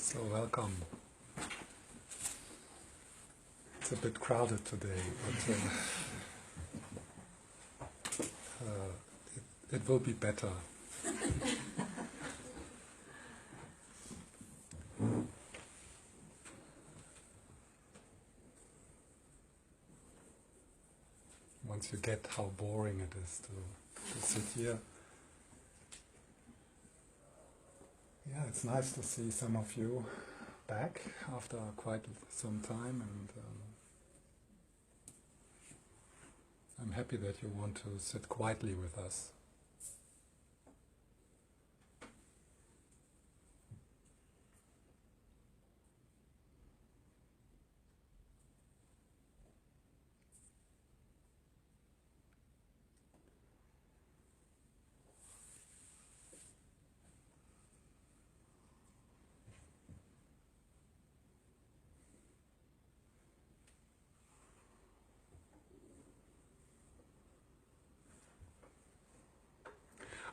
So welcome. It's a bit crowded today, but it will be better. Once you get how boring it is to sit here. Yeah, it's nice to see some of you back after quite some time, and I'm happy that you want to sit quietly with us.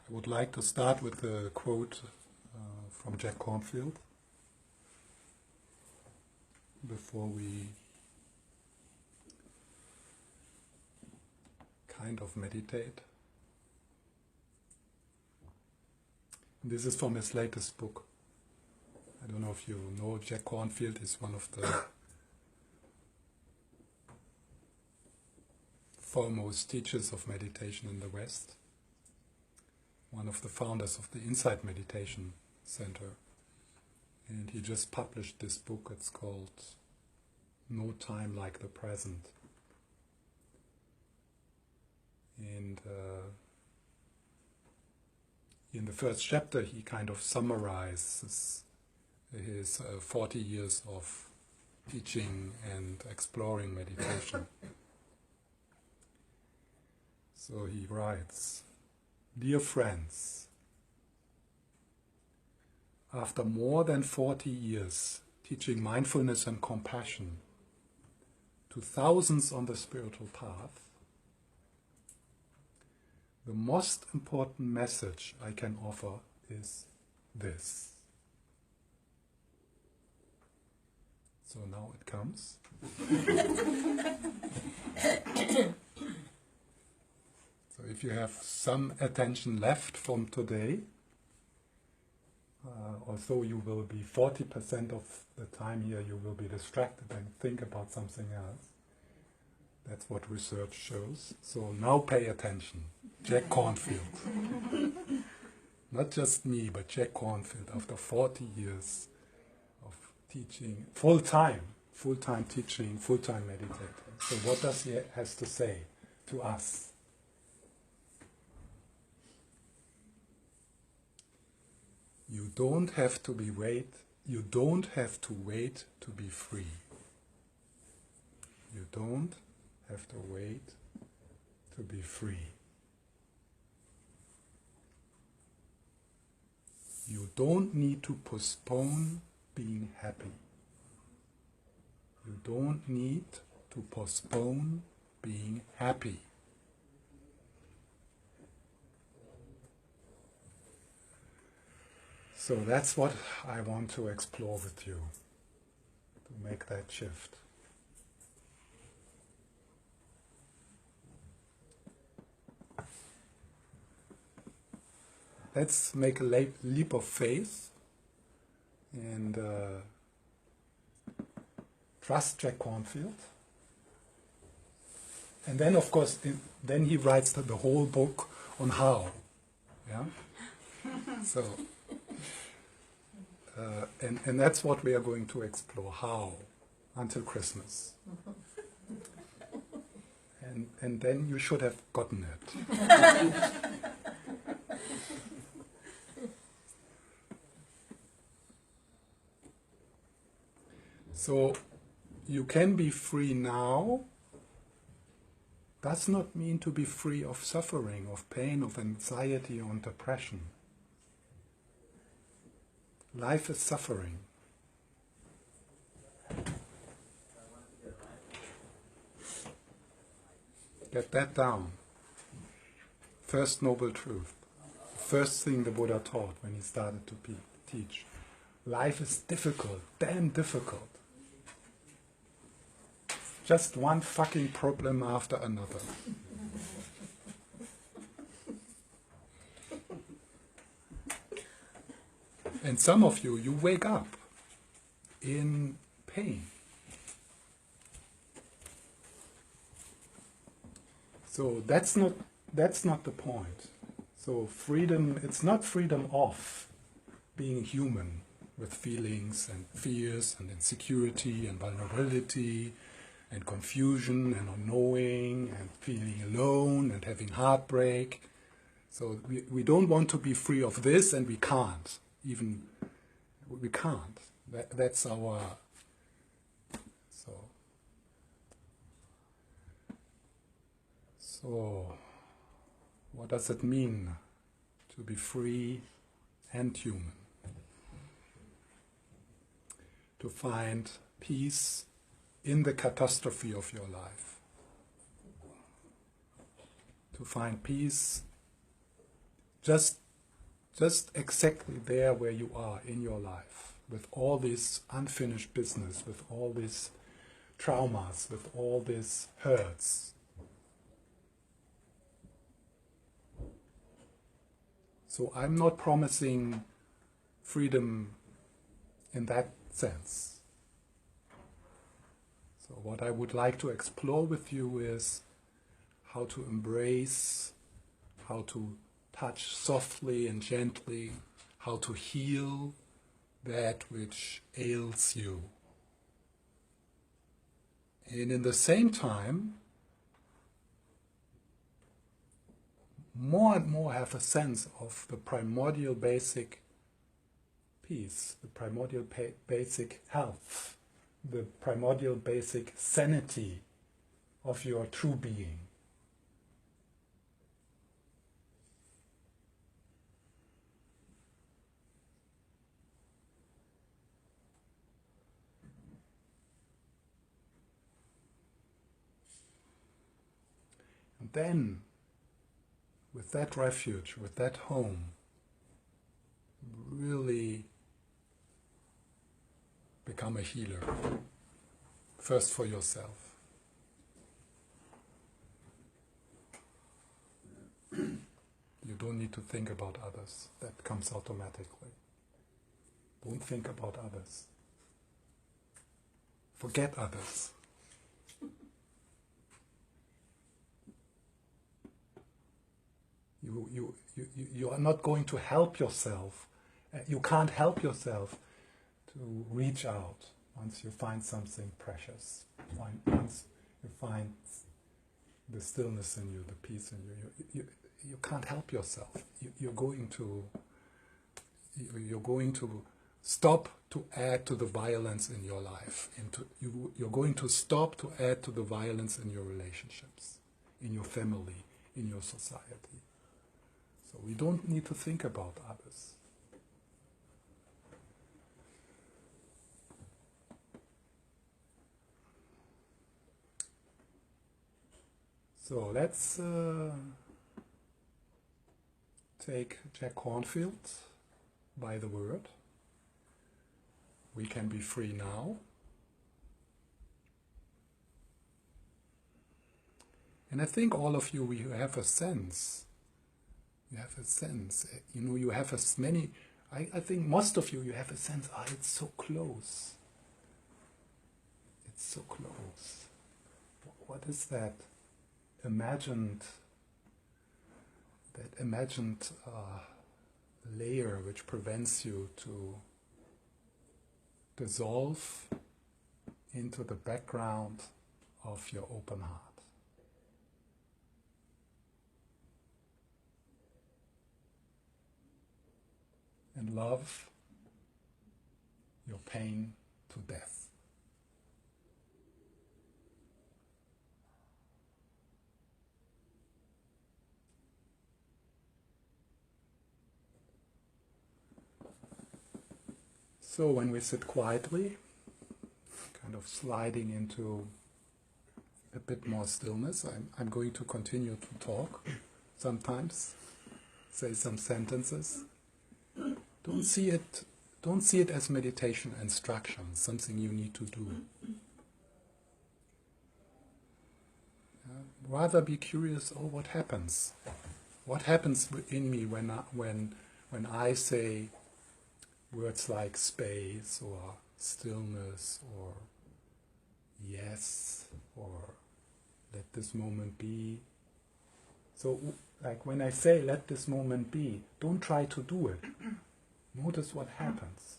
I would like to start with a quote from Jack Kornfield before we kind of meditate. This is from his latest book. I don't know if you know Jack Kornfield is one of the foremost teachers of meditation in the West. One of the founders of the Insight Meditation Center. And he just published this book. It's called No Time Like the Present. And in the first chapter he kind of summarizes his 40 years of teaching and exploring meditation. So he writes, "Dear friends, after more than 40 years teaching mindfulness and compassion to thousands on the spiritual path, the most important message I can offer is this." So now it comes. So if you have some attention left from today, although you will be 40% of the time here, you will be distracted and think about something else. That's what research shows. So now pay attention. Jack Kornfield. Not just me, but Jack Kornfield, after 40 years of teaching, full-time teaching, full-time meditating. So what does he has to say to us? You don't have to wait to be free. You don't have to wait to be free. You don't need to postpone being happy. You don't need to postpone being happy. So that's what I want to explore with you, to make that shift. Let's make a leap of faith and trust Jack Kornfield. And then, of course, then he writes the whole book on how. Yeah. So. And that's what we are going to explore, how, until Christmas. And then you should have gotten it. So, you can be free now, does not mean to be free of suffering, of pain, of anxiety, or depression. Life is suffering. Get that down. First noble truth. First thing the Buddha taught when he started to teach. life is difficult, damn difficult. Just one fucking problem after another. And some of you, you wake up in pain. So that's not the point. So freedom, it's not freedom of being human with feelings and fears and insecurity and vulnerability and confusion and unknowing and feeling alone and having heartbreak. So we don't want to be free of this, and we can't. Even we can't. That's our... So what does it mean to be free and human? To find peace in the catastrophe of your life. To find peace just exactly there where you are in your life, with all this unfinished business, with all these traumas, with all these hurts. So I'm not promising freedom in that sense. So what I would like to explore with you is how to embrace, how to touch softly and gently, how to heal that which ails you. And in the same time, more and more have a sense of the primordial basic peace, the primordial basic health, the primordial basic sanity of your true being. And then, with that refuge, with that home, really become a healer. First for yourself. You don't need to think about others. That comes automatically. Don't think about others. Forget others. You are not going to help yourself. You can't help yourself to reach out once you find something precious. Once you find the stillness in you, the peace in you. You can't help yourself. You're going to stop to add to the violence in your life. You're going to stop to add to the violence in your relationships, in your family, in your society. So we don't need to think about others. So let's take Jack Kornfield by the word. We can be free now. And I think all of you have a sense. You have a sense. You have as many. I think most of you have a sense. It's so close. It's so close. What is that imagined layer which prevents you to dissolve into the background of your open heart? And love your pain to death. So when we sit quietly, kind of sliding into a bit more stillness, I'm going to continue to talk sometimes, say some sentences. Don't see it Don't see it as meditation instruction, something you need to do. Rather be curious, oh, what happens? What happens in me when I say words like space or stillness or yes or let this moment be? So, like when I say let this moment be, don't try to do it. Notice what happens.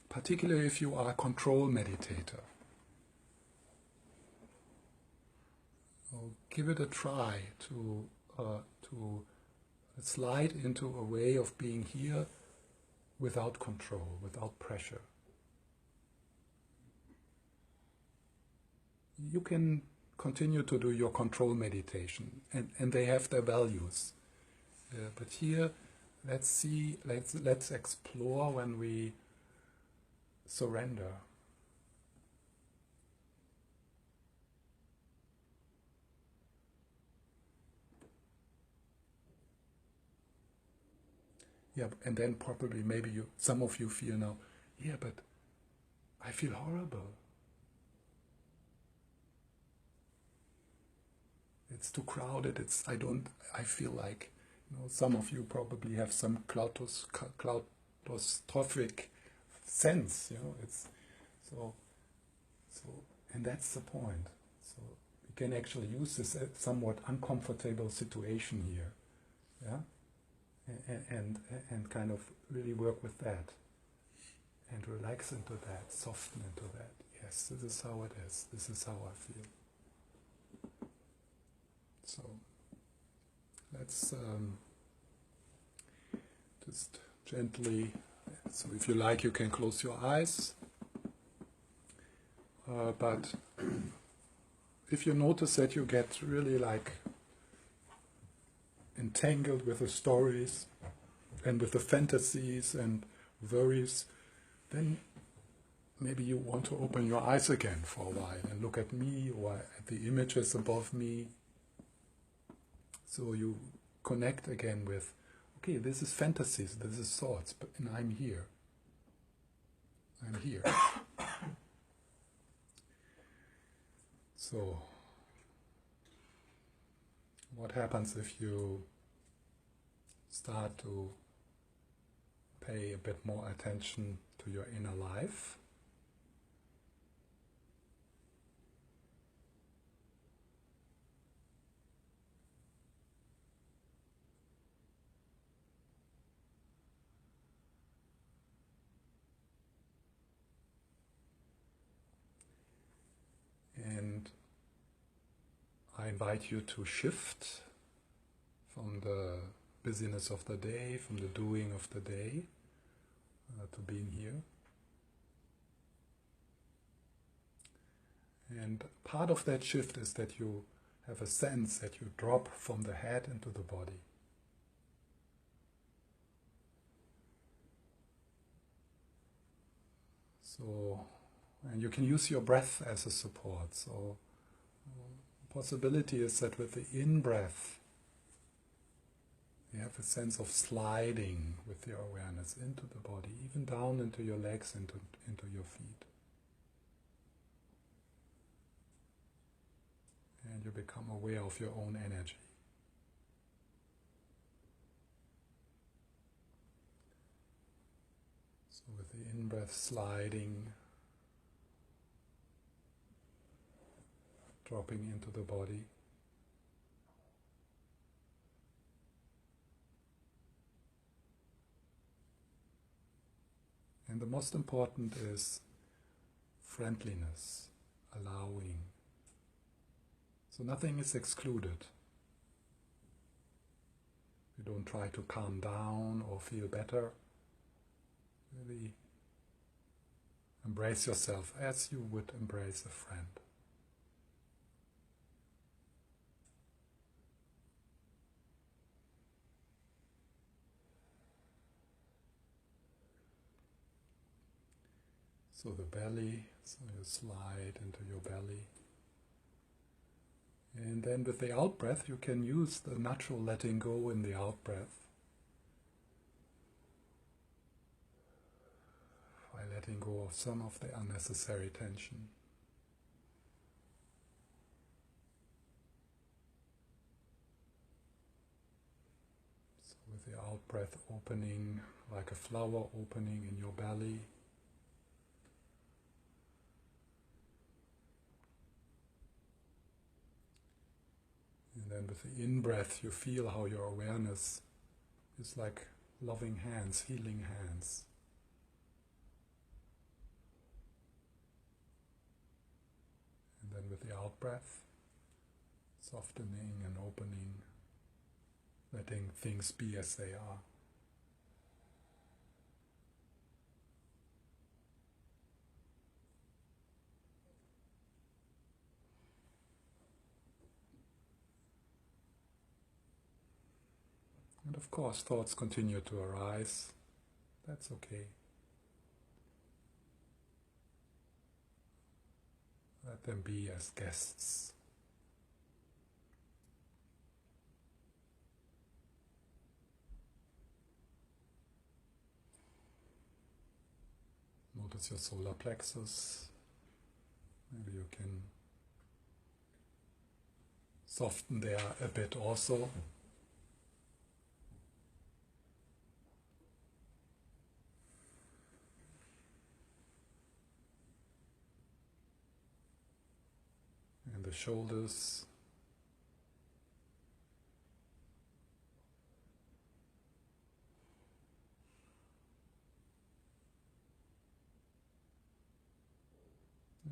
Particularly if you are a control meditator. So give it a try to slide into a way of being here without control, without pressure. You can continue to do your control meditation, and they have their values. But here, let's explore when we surrender. Yeah, and then probably maybe some of you feel now, yeah, but I feel horrible. It's too crowded. I feel like, some of you probably have some claustrophic sense, it's so, and that's the point. So we can actually use this somewhat uncomfortable situation here, yeah, and kind of really work with that, and relax into that, soften into that. Yes, this is how it is. This is how I feel. So let's just gently, so if you like you can close your eyes, but if you notice that you get really like entangled with the stories and with the fantasies and worries, then maybe you want to open your eyes again for a while and look at me or at the images above me. So you connect again with, okay, this is fantasies, this is thoughts, and I'm here. I'm here. So, what happens if you start to pay a bit more attention to your inner life? And I invite you to shift from the busyness of the day, from the doing of the day, to being here. And part of that shift is that you have a sense that you drop from the head into the body. So, and you can use your breath as a support. So, possibility is that with the in-breath, you have a sense of sliding with your awareness into the body, even down into your legs, into your feet. And you become aware of your own energy. So with the in-breath sliding, dropping into the body. And the most important is friendliness, allowing. So nothing is excluded. You don't try to calm down or feel better. Really embrace yourself as you would embrace a friend. So the belly, so you slide into your belly. And then with the out-breath, you can use the natural letting go in the out-breath by letting go of some of the unnecessary tension. So with the out-breath opening, like a flower opening in your belly, and then with the in-breath, you feel how your awareness is like loving hands, healing hands. And then with the out-breath, softening and opening, letting things be as they are. And of course, thoughts continue to arise. That's okay. Let them be as guests. Notice your solar plexus. Maybe you can soften there a bit also. And the shoulders.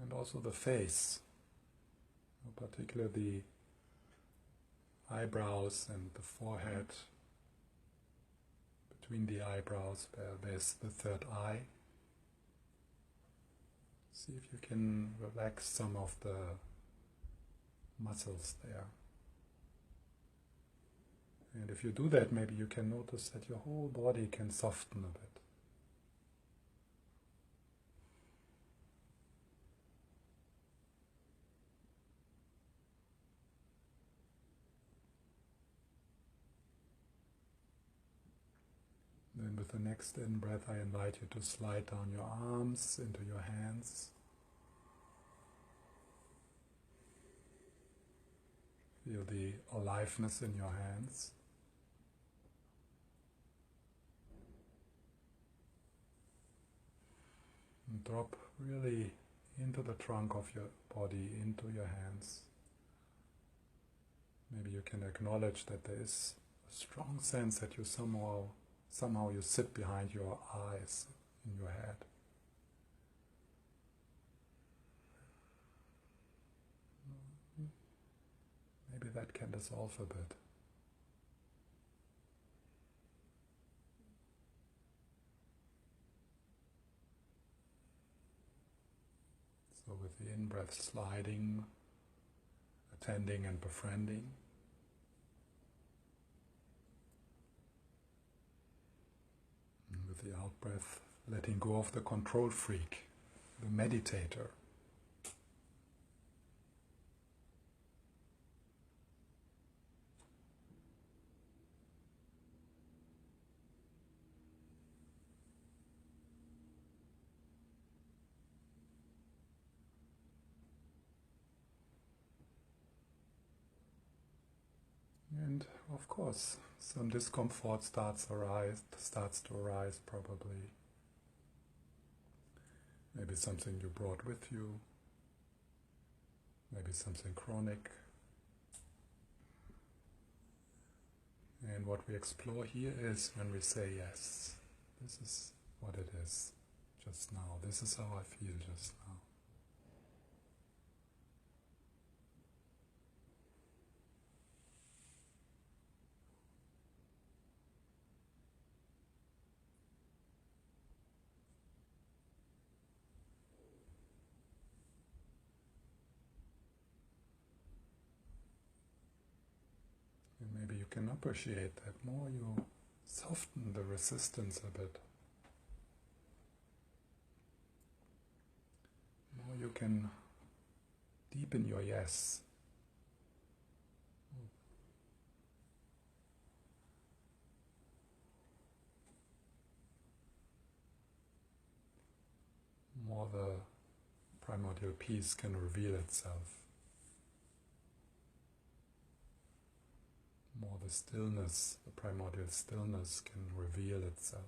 And also the face, particularly the eyebrows and the forehead, between the eyebrows where there's the third eye. See if you can relax some of the muscles there. And if you do that, maybe you can notice that your whole body can soften a bit. Then with the next in-breath, I invite you to slide down your arms into your hands. Feel the aliveness in your hands. And drop really into the trunk of your body, into your hands. Maybe you can acknowledge that there is a strong sense that you somehow you sit behind your eyes in your head. Maybe that can dissolve a bit. So with the in-breath sliding, attending and befriending. And with the out-breath, letting go of the control freak, the meditator. And of course, some discomfort starts to arise probably. Maybe something you brought with you, maybe something chronic. And what we explore here is when we say, yes, this is what it is just now, this is how I feel just now. And maybe you can appreciate that more you soften the resistance a bit. More you can deepen your yes. more the primordial peace can reveal itself. More the stillness, the primordial stillness can reveal itself.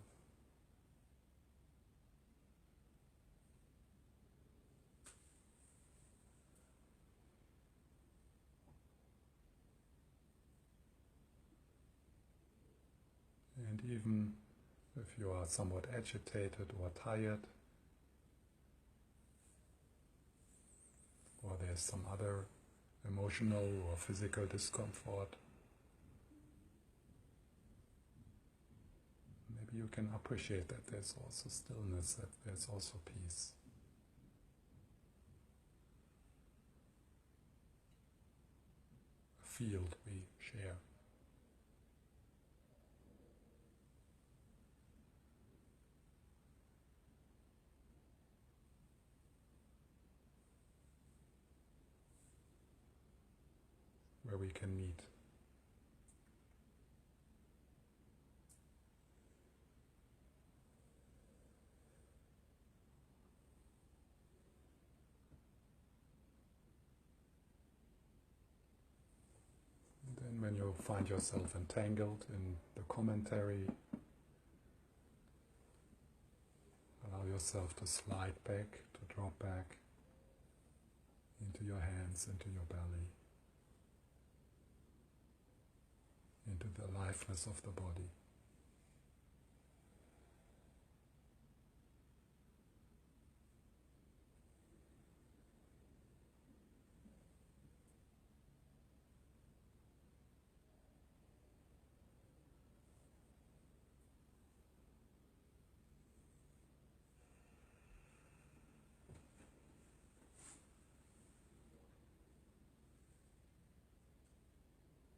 And even if you are somewhat agitated or tired, or there's some other emotional or physical discomfort, maybe you can appreciate that there's also stillness, that there's also peace. A field we share. Where we can meet. And then when you find yourself entangled in the commentary, allow yourself to slide back, to drop back into your hands, into your belly, into the aliveness of the body.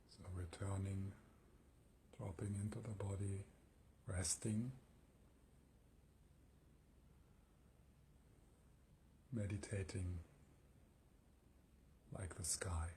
So returning, dropping into the body, resting, meditating like the sky.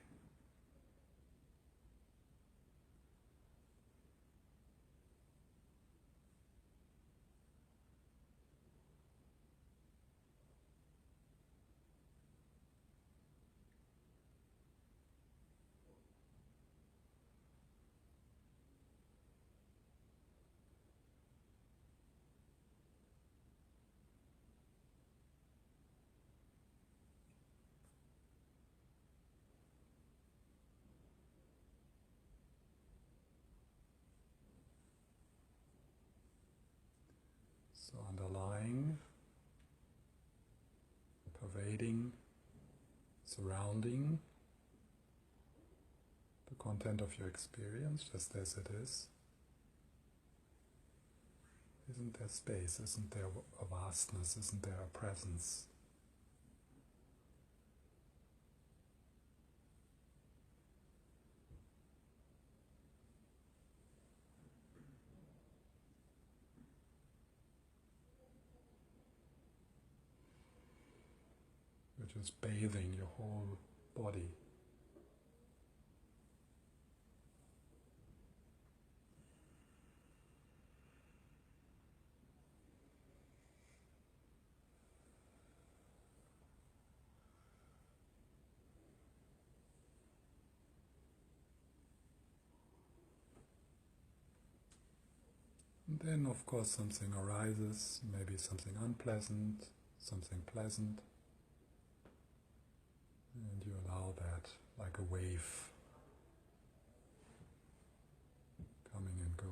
So underlying, pervading, surrounding the content of your experience, just as it is. Isn't there space? Isn't there a vastness? Isn't there a presence? Which is bathing your whole body. And then, of course, something arises, maybe something unpleasant, something pleasant, and you allow that like a wave coming and going.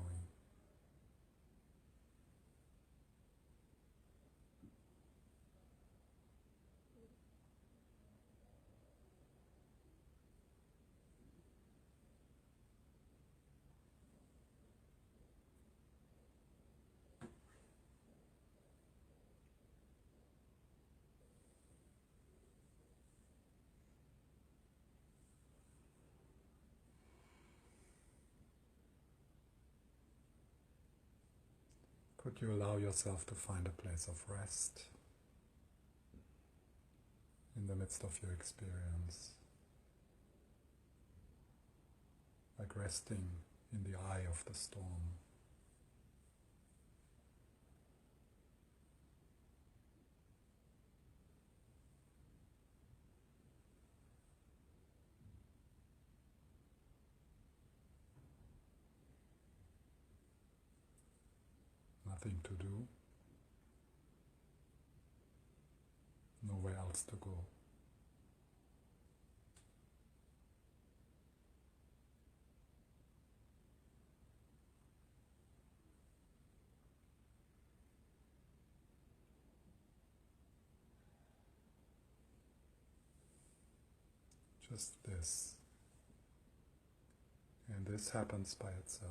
Could you allow yourself to find a place of rest in the midst of your experience? Like resting in the eye of the storm. nothing to do, nowhere else to go. Just this. And this happens by itself.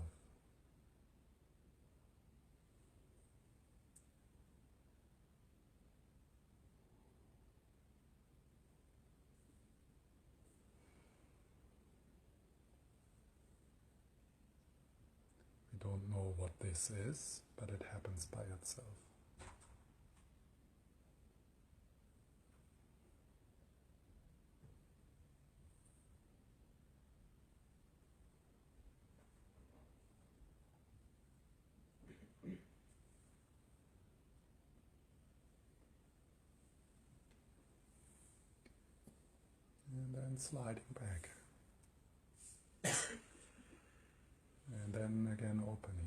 We don't know what this is, but it happens by itself. And then sliding back. And then again opening.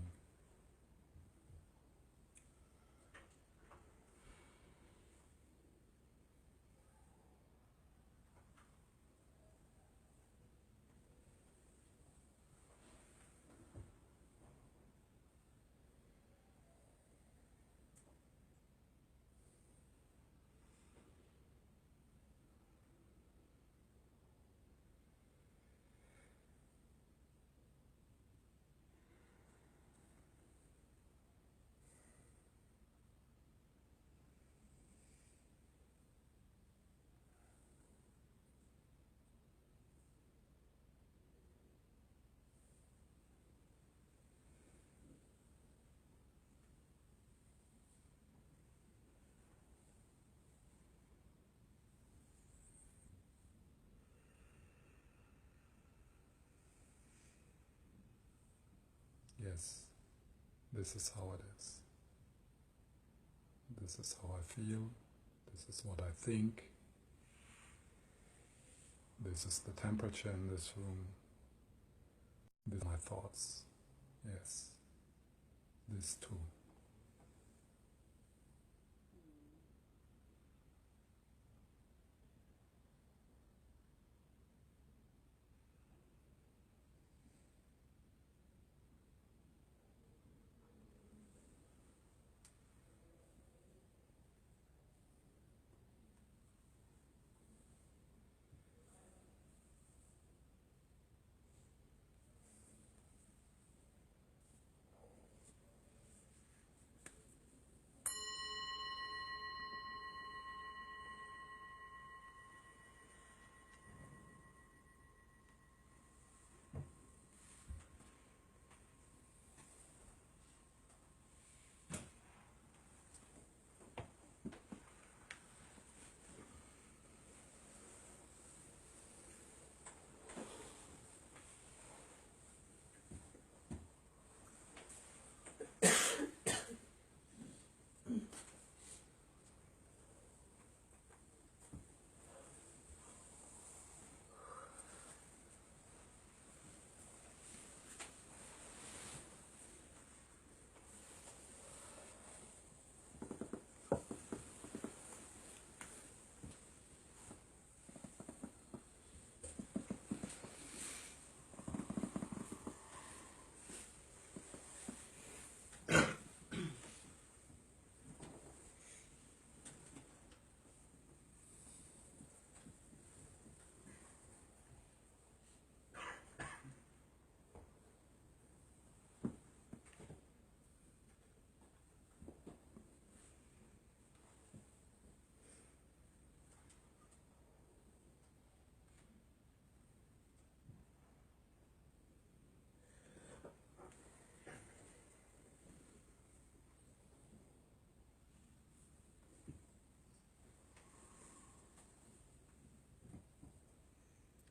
Yes, this is how it is. This is how I feel. This is what I think. This is the temperature in this room. These are my thoughts. Yes, this too.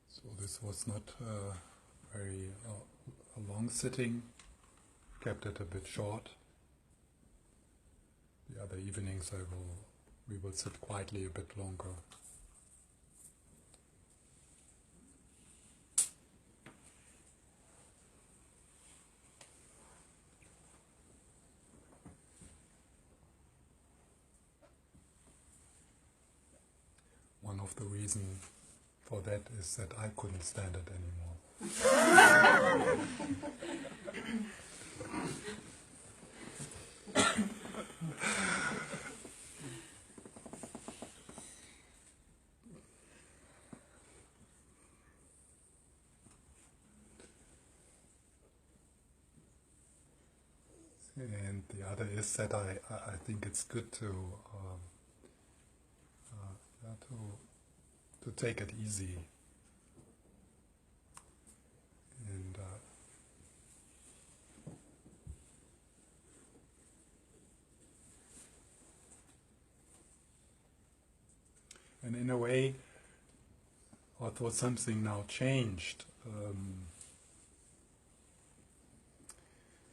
So this was not very a long sitting, kept it a bit short. The other evenings we will sit quietly a bit longer. of the reason for that is that I couldn't stand it anymore. And the other is that I think it's good to take it easy, and in a way, although something now changed,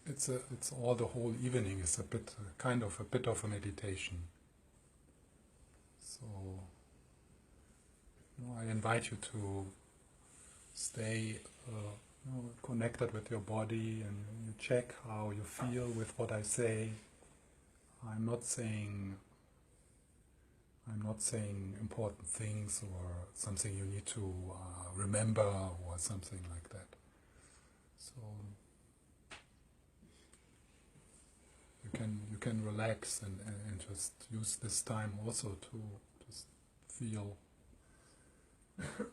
it's all the whole evening is a bit of a meditation. So I invite you to stay connected with your body, and you check how you feel with what I say. I'm not saying important things or something you need to remember or something like that. So you can relax and just use this time also to just feel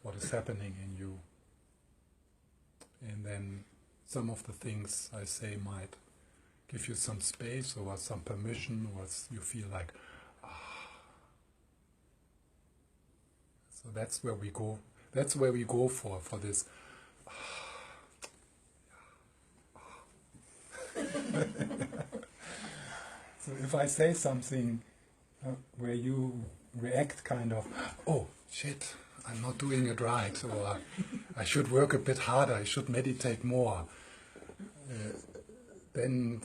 what is happening in you. And then some of the things I say might give you some space or some permission, or you feel like, So that's where we go. That's where we go for this. So if I say something where you react kind of, oh shit, I'm not doing it right, or I should work a bit harder, I should meditate more, then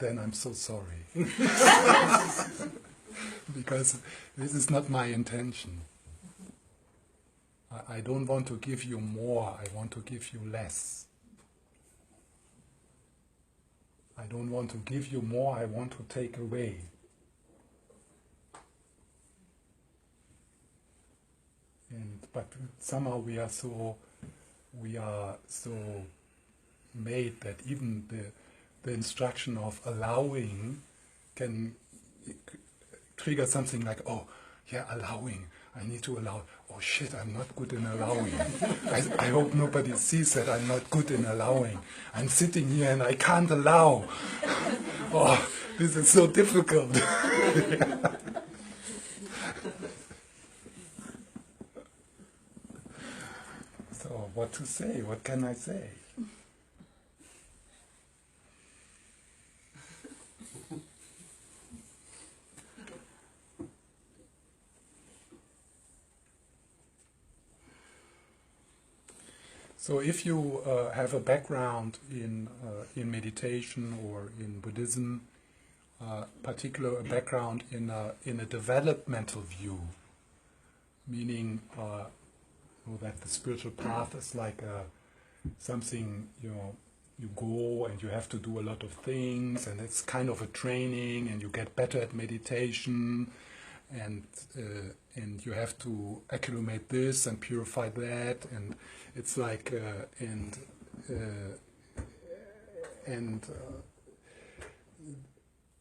I'm so sorry. Because this is not my intention. I don't want to give you more, I want to give you less. I don't want to give you more, I want to take away. But somehow we are so made that even the instruction of allowing can trigger something like, oh, yeah, allowing. I need to allow. Oh shit, I'm not good in allowing. I hope nobody sees that I'm not good in allowing. I'm sitting here and I can't allow. Oh, this is so difficult. So what to say? What can I say? So if you have a background in meditation or in Buddhism, particular a background in a developmental view, meaning that the spiritual path is like something you go and you have to do a lot of things, and it's kind of a training, and you get better at meditation, and you have to accumulate this and purify that, and it's like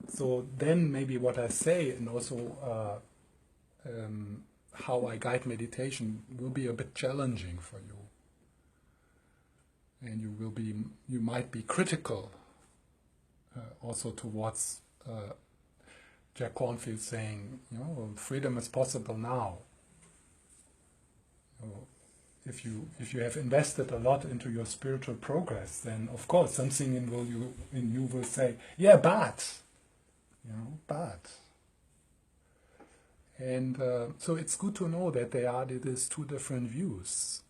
so then maybe what I say, and also how I guide meditation, will be a bit challenging for you, and you might be critical also towards Jack Kornfield saying, freedom is possible now. If you have invested a lot into your spiritual progress, then of course something in you will say, yeah, but. And so it's good to know that there are these two different views,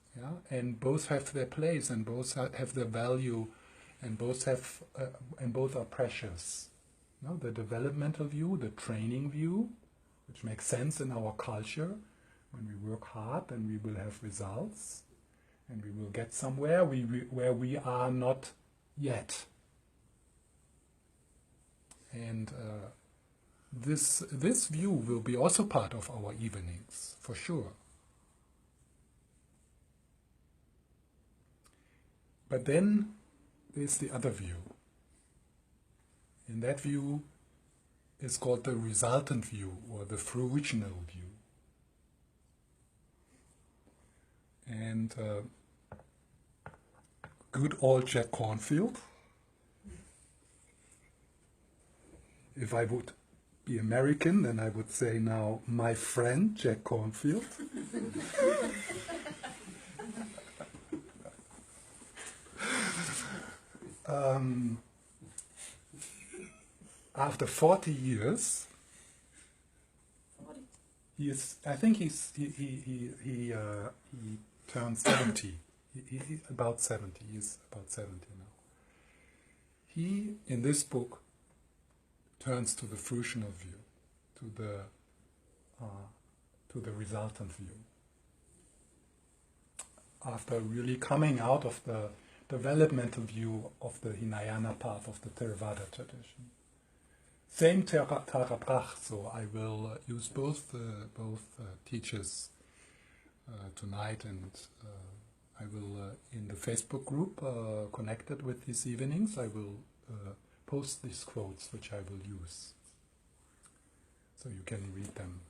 and both have their place, and both have their value, and both are precious. The developmental view, the training view, which makes sense in our culture. When we work hard, then we will have results, and we will get somewhere where we are not yet. And this view will be also part of our evenings, for sure. But then there's the other view. And that view is called the resultant view, or the fruitional view. And good old Jack Kornfield, if I would be American, then I would say now, my friend Jack Kornfield. After 40 years, I think he turned 70. He about 70. He's about 70 now. He, in this book, turns to the fruitional view, to the resultant view. After really coming out of the developmental view of the Hinayana path of the Theravada tradition. Same Tara Brach, so I will use both teachers tonight, and I will, in the Facebook group connected with these evenings, I will post these quotes which I will use, so you can read them.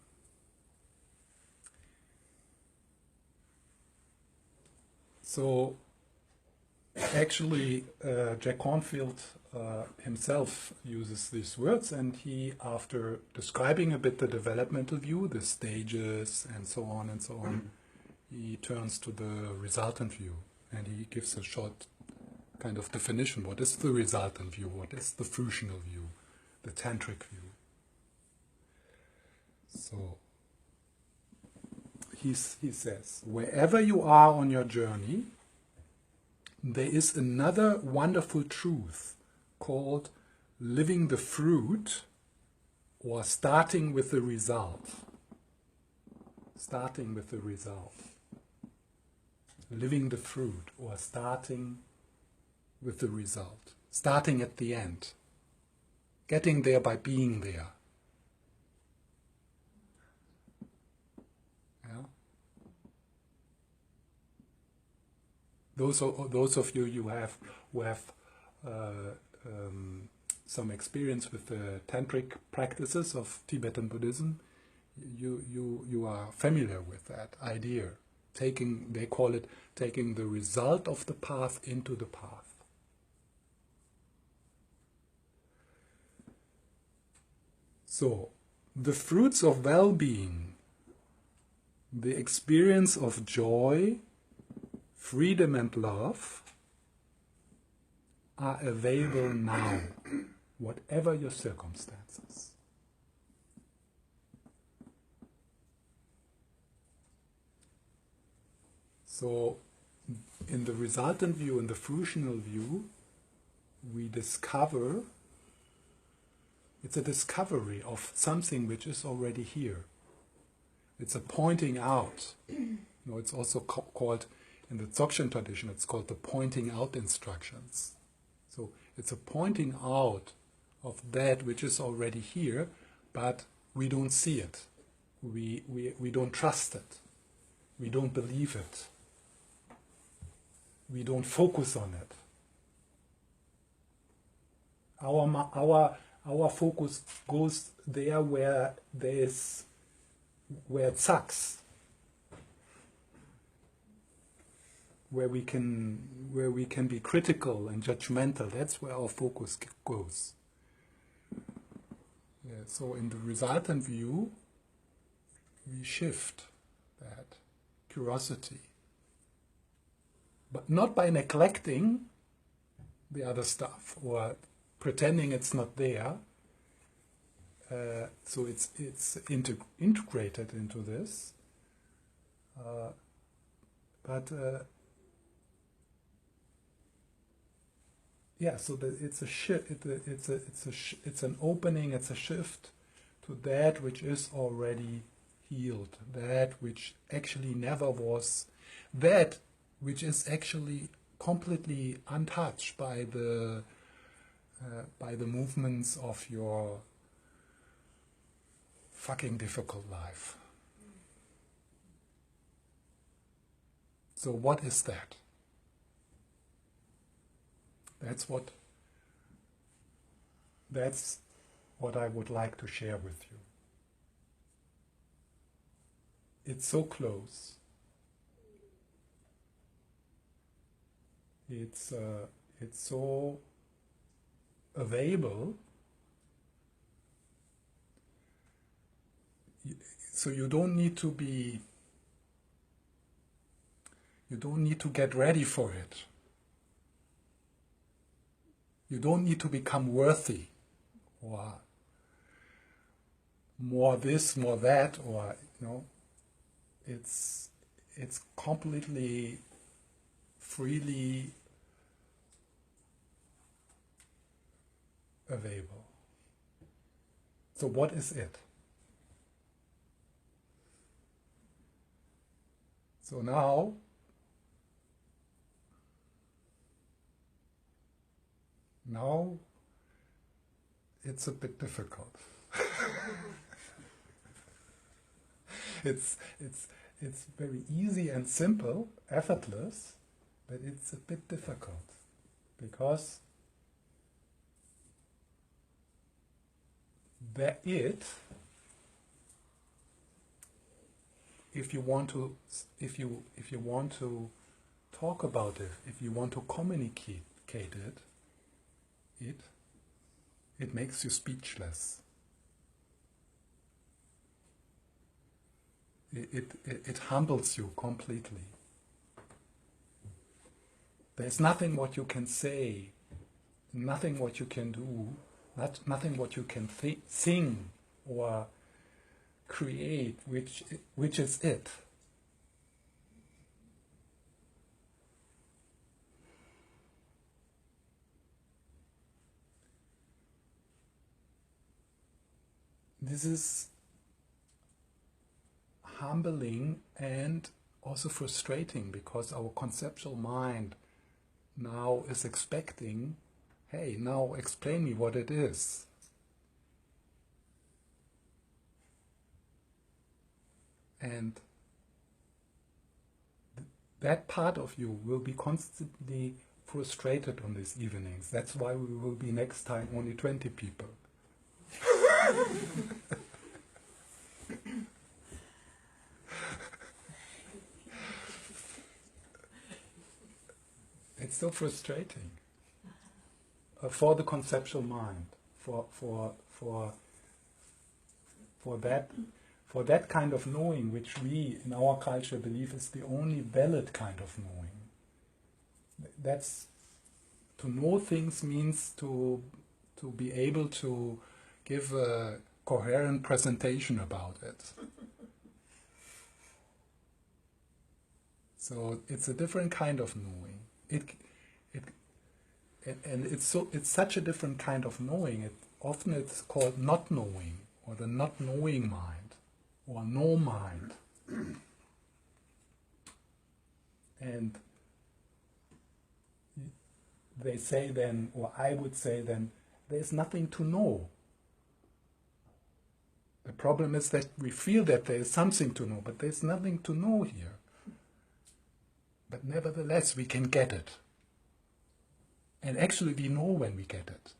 So, actually, Jack Kornfield himself uses these words, and he, after describing a bit the developmental view, the stages, and so on, he turns to the resultant view, and he gives a short kind of definition. What is the resultant view? What is the fruitional view? The tantric view? So, he says, wherever you are on your journey, there is another wonderful truth called living the fruit, or starting with the result. Starting with the result. Living the fruit, or starting with the result. Starting at the end. Getting there by being there. Yeah? Those of you who have some experience with the tantric practices of Tibetan Buddhism, you are familiar with that idea. They call it taking the result of the path into the path. So, the fruits of well-being, the experience of joy, freedom and love, are available now, whatever your circumstances. So, in the resultant view, in the fruitional view, we discover, it's a discovery of something which is already here. It's a pointing out. It's also called, in the Dzogchen tradition, it's called the pointing out instructions. So it's a pointing out of that which is already here, but we don't see it. We don't trust it. We don't believe it. We don't focus on it. Our focus goes there where it sucks. Where we can be critical and judgmental. That's where our focus goes. Yeah, so in the resultant view, we shift that curiosity, but not by neglecting the other stuff or pretending it's not there. So it's integrated into this, but. Yeah, so it's a shift. It's an opening. It's a shift to that which is already healed. That which actually never was. That which is actually completely untouched by the movements of your fucking difficult life. So what is that? That's what I would like to share with you. It's so close. It's so available. So you don't need to get ready for it. You don't need to become worthy, or more this, more that, or it's completely freely available. So what is it? So now it's a bit difficult. It's very easy and simple, effortless, but it's a bit difficult because if you want to talk about it, if you want to communicate it makes you speechless. It humbles you completely. There's nothing what you can say, nothing what you can do, nothing what you can sing or create, which is it. This is humbling and also frustrating because our conceptual mind now is expecting, hey, now explain me what it is. And that part of you will be constantly frustrated on these evenings. That's why we will be next time only 20 people. It's so frustrating for the conceptual mind, for that kind of knowing which we in our culture believe is the only valid kind of knowing. That's to know things means to be able to give a coherent presentation about it. So it's a different kind of knowing. It's such a different kind of knowing. Often it's called not knowing, or the not knowing mind, or no mind. And they say then, or I would say then, there's nothing to know. The problem is that we feel that there is something to know, but there's nothing to know here. But nevertheless, we can get it. And actually, we know when we get it.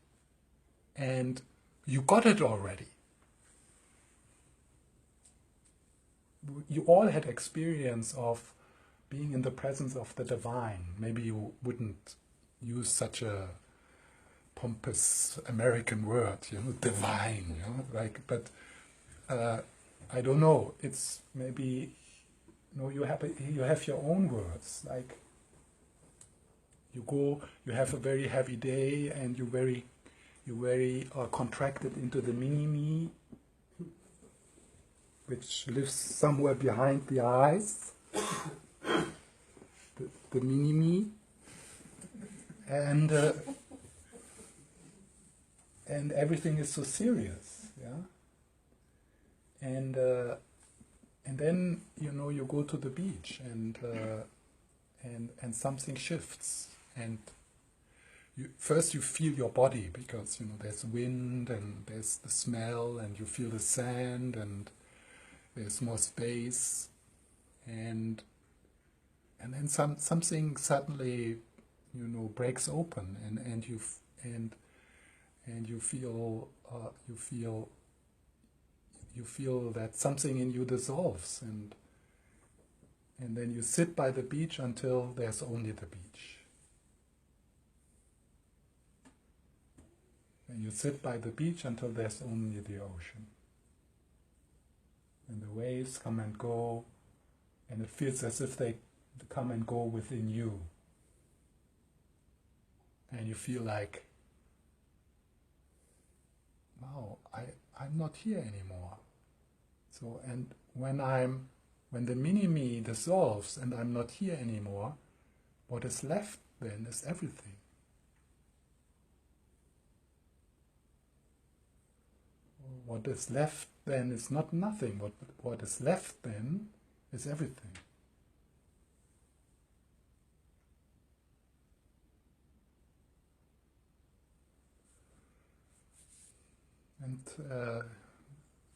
And you got it already. You all had experience of being in the presence of the divine. Maybe you wouldn't use such a pompous American word, divine, but I don't know. It's maybe you have your own words, like you have a very heavy day and you very contracted into the mini-me, which lives somewhere behind the eyes, the mini-me, and everything is so serious, and then you go to the beach and something shifts, and first you feel your body, because there's wind and there's the smell, and you feel the sand, and there's more space, and then something suddenly breaks open, and you feel you feel that something in you dissolves, and then you sit by the beach until there's only the beach. And you sit by the beach until there's only the ocean. And the waves come and go, and it feels as if they come and go within you. And you feel like, wow, I'm not here anymore. So, and when the mini-me dissolves and I'm not here anymore, what is left then is everything. What is left then is not nothing. What is left then is everything. And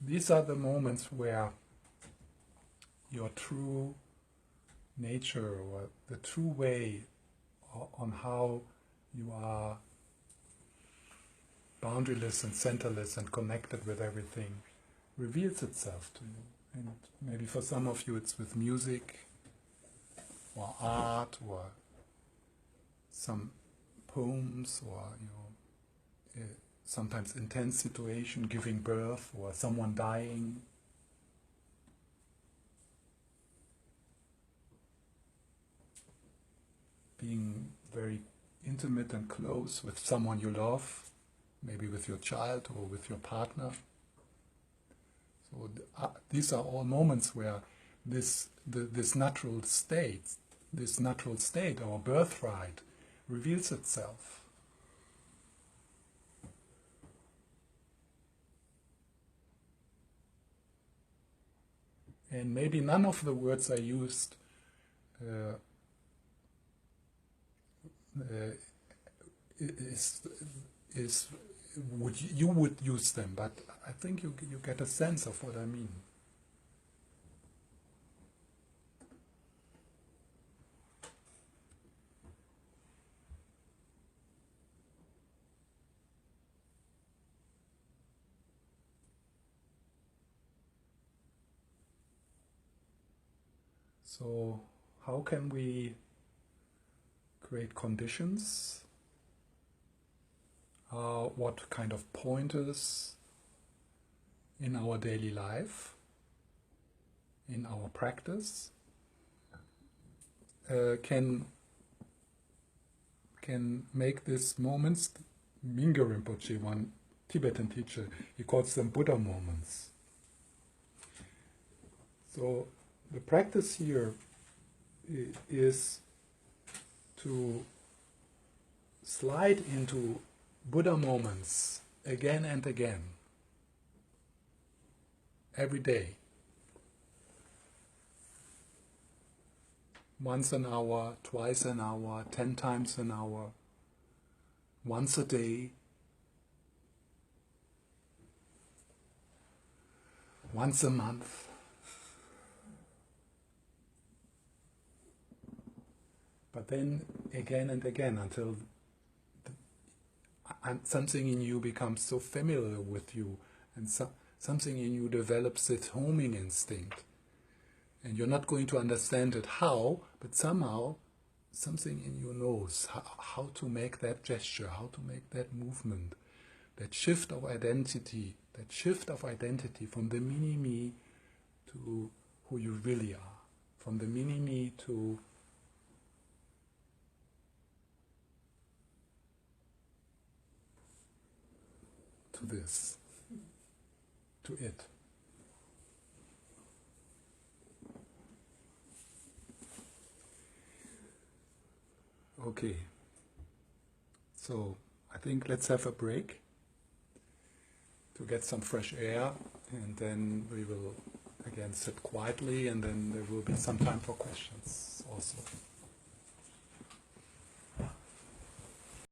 these are the moments where your true nature, or the true way on how you are boundaryless and centerless and connected with everything, reveals itself to you. And maybe for some of you it's with music or art or some poems, or sometimes intense situation, giving birth, or someone dying. Being very intimate and close with someone you love, maybe with your child or with your partner. So these are all moments where this natural state, our birthright, reveals itself. And maybe none of the words I used you would use them, but I think you get a sense of what I mean. So how can we create conditions? What kind of pointers in our daily life, in our practice, can make these moments? Mingyur Rinpoche, one Tibetan teacher, he calls them Buddha moments. So the practice here is to slide into Buddha moments again and again, every day. Once an hour, twice an hour, 10 times an hour, once a day, once a month. But then again and again, until something in you becomes so familiar with you, and something in you develops its homing instinct. And you're not going to understand it how, but somehow something in you knows how to make that gesture, how to make that movement, that shift of identity from the mini-me to who you really are, from the mini-me to this, to it. Okay, so I think let's have a break to get some fresh air, and then we will again sit quietly, and then there will be some time for questions also.